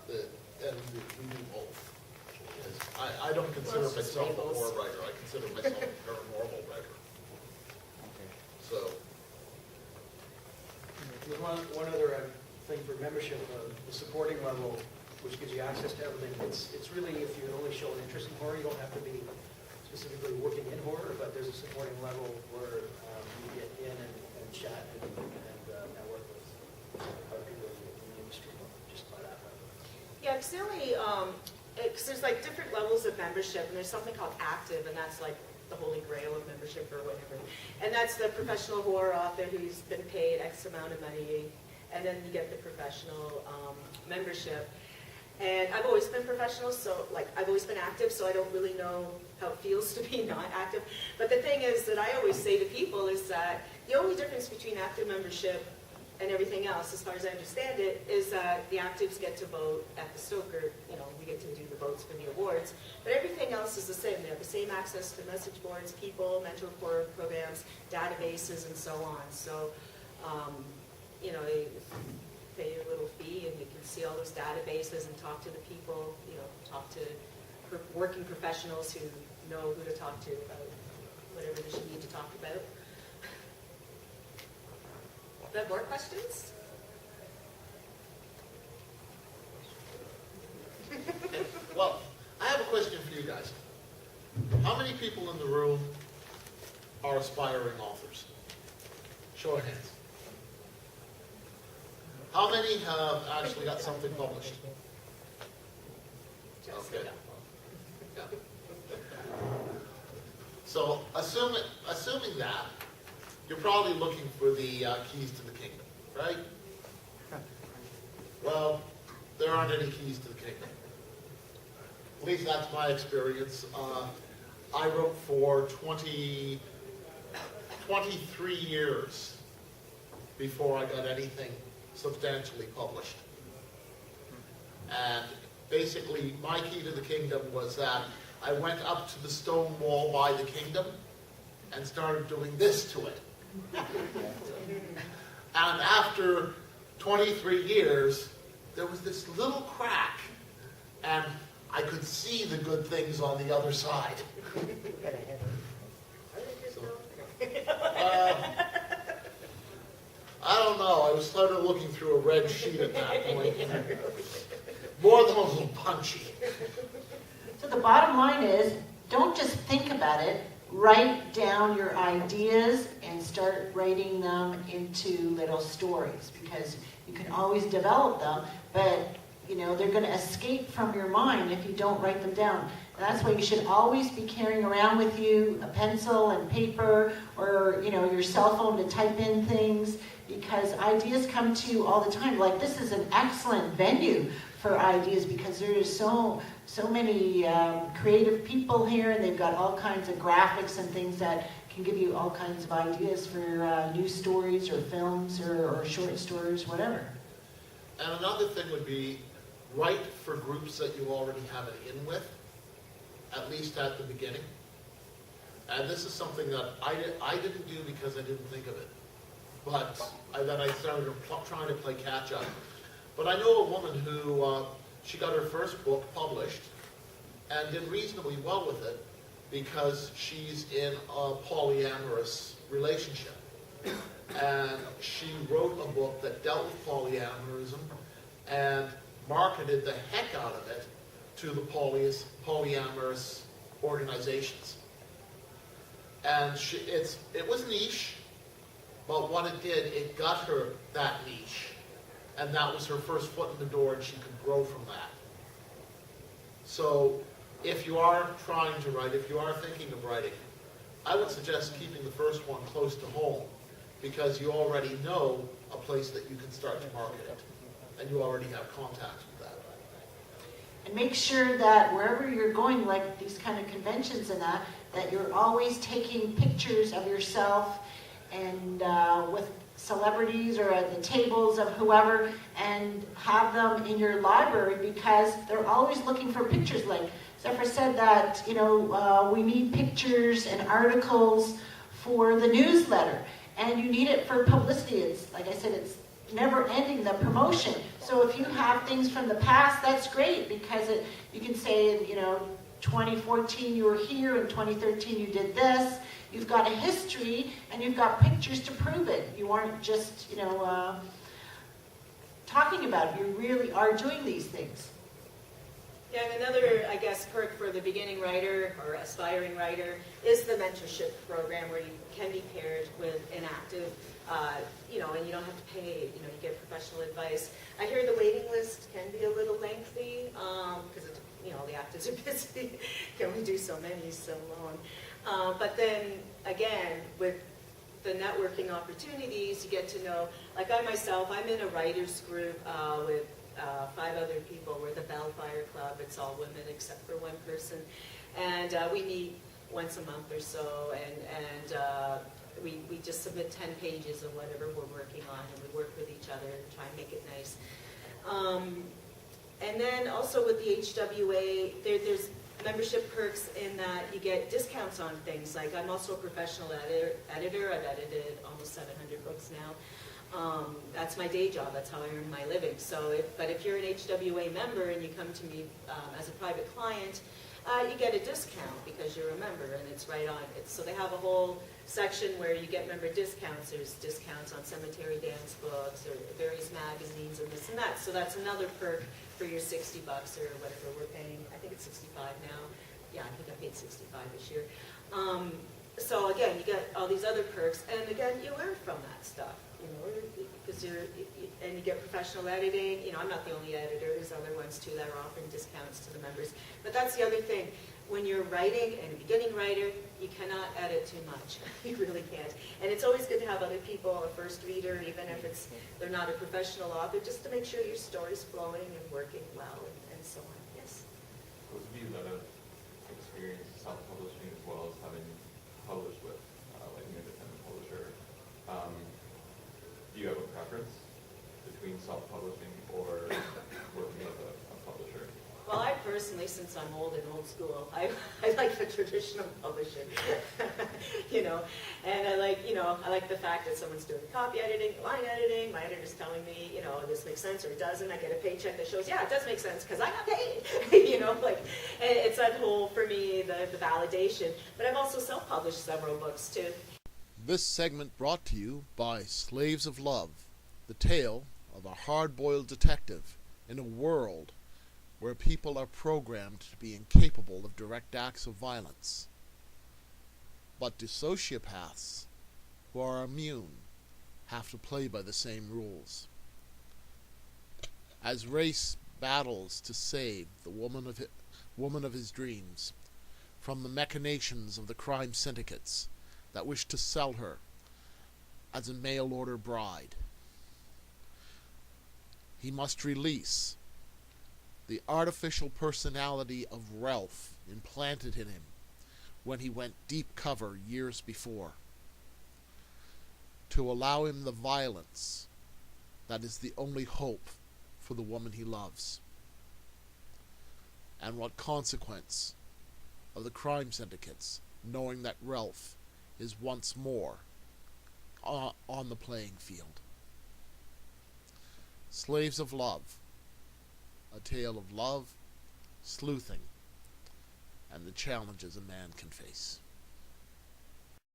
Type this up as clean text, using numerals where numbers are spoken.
And we do both. I don't consider myself a horror writer. I consider myself a paranormal writer. Okay. So, There's one other thing for membership, the supporting level, which gives you access to everything. It's really, if you only show an interest in horror, you don't have to be specifically working in horror, but there's a supporting level where you get in and chat and network with other people in the industry just by that level. Yeah, because there's like different levels of membership, and there's something called active, and that's like the holy grail of membership or whatever. And that's the professional horror author who's been paid X amount of money, and then you get the professional membership. And I've always been professional, so like I've always been active, so I don't really know how it feels to be not active. But the thing is that I always say to people is that the only difference between active membership and everything else, as far as I understand it, is that the actives get to vote at the Stoker, we get to do the votes for the awards, but everything else is the same. They have the same access to message boards, people, mentor programs, databases, and so on. So, they pay a little fee and you can see all those databases and talk to the people, talk to working professionals who know who to talk to about whatever they should need to talk about. Do you have more questions? well, I have a question for you guys. How many people in the room are aspiring authors? Show of hands. How many have actually got something published? Okay. Yeah. So, assuming that, you're probably looking for the keys to the kingdom, right? Well, there aren't any keys to the kingdom. At least that's my experience. I wrote for 23 years before I got anything substantially published. And basically, my key to the kingdom was that I went up to the stone wall by the kingdom and started doing this to it. And after 23 years, there was this little crack, and I could see the good things on the other side. So, I don't know. I was started looking through a red sheet at that point. More than a little punchy. So the bottom line is, don't just think about it. Write down your ideas and start writing them into little stories, because you can always develop them, but they're going to escape from your mind if you don't write them down. And that's why you should always be carrying around with you a pencil and paper, or your cell phone to type in things, because ideas come to you all the time. Like, this is an excellent venue for ideas, because there's so many creative people here, and they've got all kinds of graphics and things that can give you all kinds of ideas for new stories or films or short stories, whatever. And another thing would be, write for groups that you already have an in with, at least at the beginning. And this is something that I didn't do because I didn't think of it. But then I started trying to play catch up. But I know a woman who, she got her first book published and did reasonably well with it because she's in a polyamorous relationship. And she wrote a book that dealt with polyamorism and marketed the heck out of it to the polyamorous organizations. And it was niche, but what it did, it got her that niche. And that was her first foot in the door, and she could grow from that. So if you are trying to write, if you are thinking of writing, I would suggest keeping the first one close to home, because you already know a place that you can start to market it, and you already have contacts with that. And make sure that wherever you're going, like these kind of conventions and that you're always taking pictures of yourself and with celebrities or at the tables of whoever, and have them in your library, because they're always looking for pictures. Like Zephyr said that, we need pictures and articles for the newsletter, and you need it for publicity. It's, like I said, it's never ending the promotion. So if you have things from the past, that's great, because you can say, 2014 you were here, in 2013 you did this. You've got a history, and you've got pictures to prove it. You aren't just, talking about it. You really are doing these things. Yeah, and another, I guess, perk for the beginning writer or aspiring writer is the mentorship program, where you can be paired with an active, and you don't have to pay, you get professional advice. I hear the waiting list can be a little lengthy, because, the actives are busy, can only do so many so long. But then, again, with the networking opportunities, you get to know, like I myself, I'm in a writers group with 5 other people. We're the Bellfire Club. It's all women except for one person. And we meet once a month or so, and we just submit 10 pages of whatever we're working on, and we work with each other and try and make it nice. And then also with the HWA, there's membership perks in that you get discounts on things. Like, I'm also a professional editor. I've edited almost 700 books now. That's my day job. That's how I earn my living. But if you're an HWA member and you come to me as a private client, you get a discount because you're a member, and it's right on it. So they have a whole section where you get member discounts. There's discounts on cemetery dance books or various magazines and this and that. So that's another perk for your $60 or whatever we're paying. I think it's 65 now. Yeah, I think I paid 65 this year. So again, you get all these other perks, and again, you learn from that stuff. Because you get professional editing. I'm not the only editor. There's other ones too that are offering discounts to the members. But that's the other thing. When you're writing, and a beginning writer, you cannot edit too much. You really can't. And it's always good to have other people, a first reader, even if they're not a professional author, just to make sure your story's flowing and working well, and so on. Yes? Those of you that have experienced self-publishing as well as having published with like an independent publisher, do you have a preference between self-publishing or working with a publisher? Well, I personally, since I'm old and old school, I like the traditional publishing, and I like the fact that someone's doing copy editing, line editing, my editor's telling me, this makes sense or it doesn't. I get a paycheck that shows, yeah, it does make sense because I got paid, and it's that whole, for me, the validation. But I've also self-published several books too. This segment brought to you by Slaves of Love, the tale of a hard-boiled detective in a world where people are programmed to be incapable of direct acts of violence. But do sociopaths, who are immune, have to play by the same rules? As Race battles to save the woman of his dreams from the machinations of the crime syndicates that wish to sell her as a mail-order bride, he must release the artificial personality of Ralph implanted in him when he went deep cover years before, to allow him the violence that is the only hope for the woman he loves. And what consequence of the crime syndicates knowing that Ralph is once more on the playing field. Slaves of Love, a tale of love, sleuthing, and the challenges a man can face.